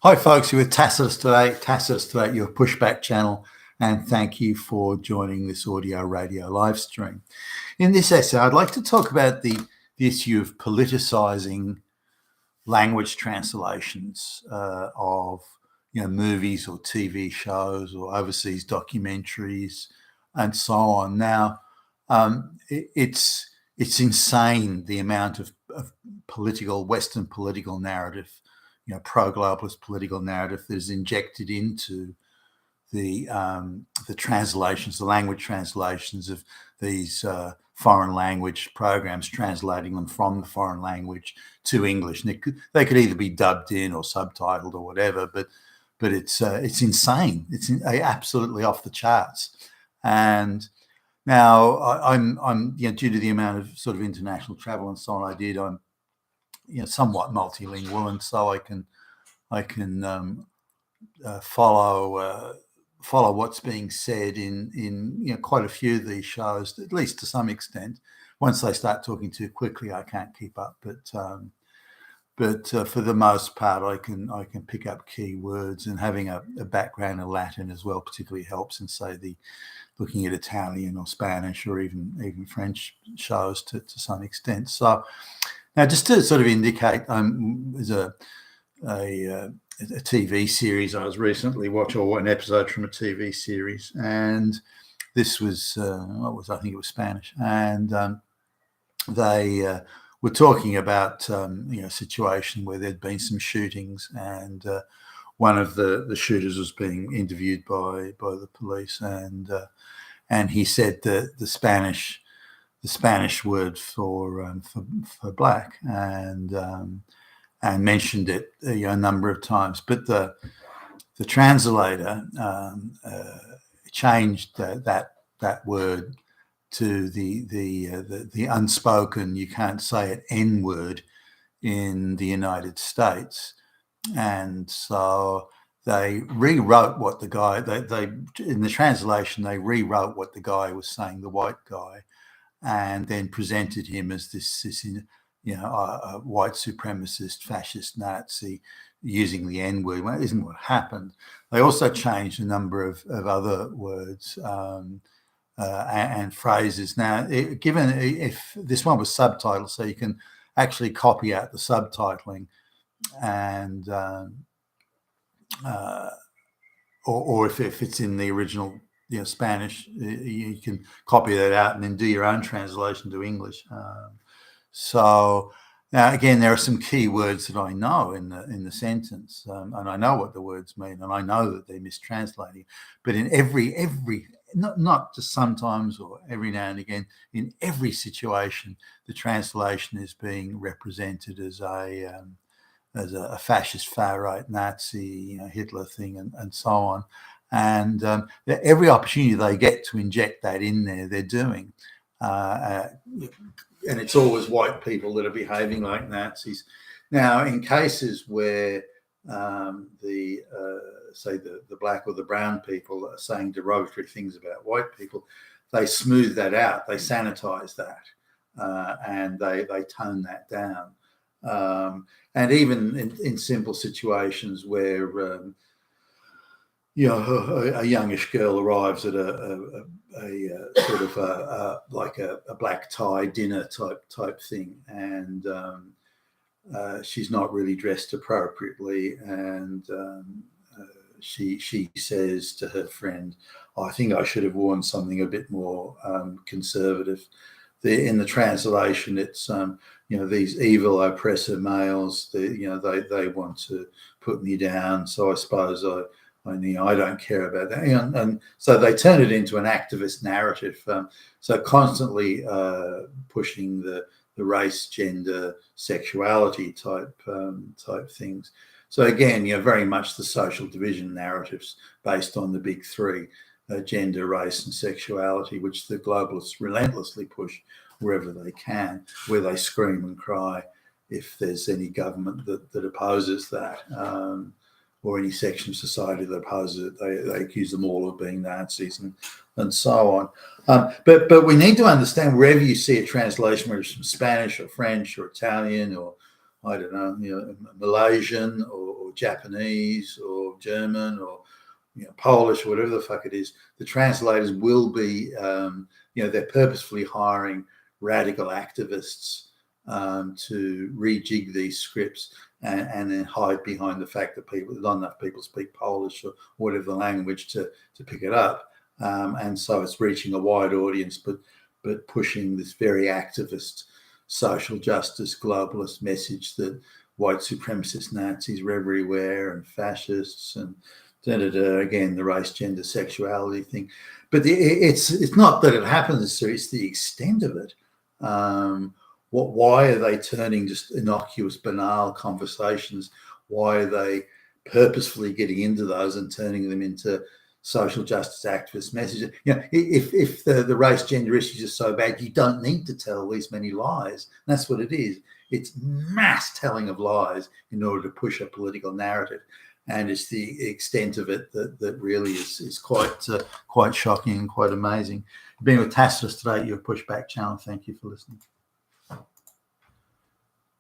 Hi folks, you're with Tacitus today, your pushback channel, and thank you for joining this audio radio live stream. In this essay, I'd like to talk about the issue of politicizing language translations of movies or TV shows or overseas documentaries and so on. Now, it's insane the amount of Western political narrative, pro-globalist political narrative that is injected into the translations, the language translations of these foreign language programs, translating them from the foreign language to English. And they could either be dubbed in or subtitled or whatever, but it's insane. It's absolutely off the charts. And now I'm due to the amount of sort of international travel and so on I did, I'm somewhat multilingual, and so I can follow what's being said in quite a few of these shows, at least to some extent. Once they start talking too quickly, I can't keep up, but for the most part, I can pick up key words, and having a background in Latin as well particularly helps in, say, looking at Italian or Spanish or even French shows to some extent. So now, just to sort of indicate, there's a TV series I was recently watching, or an episode from a TV series, and this was I think it was Spanish, and they were talking about a situation where there'd been some shootings, and one of the shooters was being interviewed by the police, and he said that the Spanish word for black, and mentioned it a number of times, but the translator changed that word to the unspoken, you can't say it, N word in the United States, and so they rewrote what the guy they in the translation they rewrote what the guy was saying, the white guy, and then presented him as this a white supremacist, fascist Nazi using the N word. Well, that isn't what happened. They also changed a number of other words and phrases. Now, given if this one was subtitled, so you can actually copy out the subtitling, and or if it's in the original Spanish, you can copy that out and then do your own translation to English. So now, again, there are some key words that I know in the sentence, and I know what the words mean, and I know that they're mistranslating. But in every not just sometimes or every now and again, in every situation, the translation is being represented as a fascist, far-right, Nazi, Hitler thing, and so on. And every opportunity they get to inject that in there, they're doing. And it's always white people that are behaving like Nazis. Now, in cases where the black or the brown people are saying derogatory things about white people, they smooth that out, they sanitize that, and they tone that down. And even in simple situations where a youngish girl arrives at a sort of like a black tie dinner type thing, and she's not really dressed appropriately, and she says to her friend, I think I should have worn something a bit more conservative. In the translation, it's these evil oppressor males, they want to put me down, so I suppose I don't care about that. And so they turn it into an activist narrative. So constantly pushing the race, gender, sexuality type things. So again, very much the social division narratives based on the big three: gender, race, and sexuality, which the globalists relentlessly push wherever they can, where they scream and cry if there's any government that opposes that. Or any section of society that opposes it, they accuse them all of being Nazis and so on. But we need to understand, wherever you see a translation, whether it's from Spanish or French or Italian or I don't know, Malaysian or Japanese or German or Polish or whatever the fuck it is, the translators will be, they're purposefully hiring radical activists to rejig these scripts and then hide behind the fact that not enough people speak Polish or whatever the language to pick it up. And so it's reaching a wide audience, but pushing this very activist social justice globalist message that white supremacist Nazis are everywhere and fascists and again, the race, gender, sexuality thing. But it's not that it happens, it's the extent of it. Why are they turning just innocuous, banal conversations? Why are they purposefully getting into those and turning them into social justice activist messages? If the race, gender issues are so bad, you don't need to tell these many lies. And that's what it is. It's mass telling of lies in order to push a political narrative. And it's the extent of it that really is quite shocking and quite amazing. Being with Tacitus today, your Pushback channel. Thank you for listening.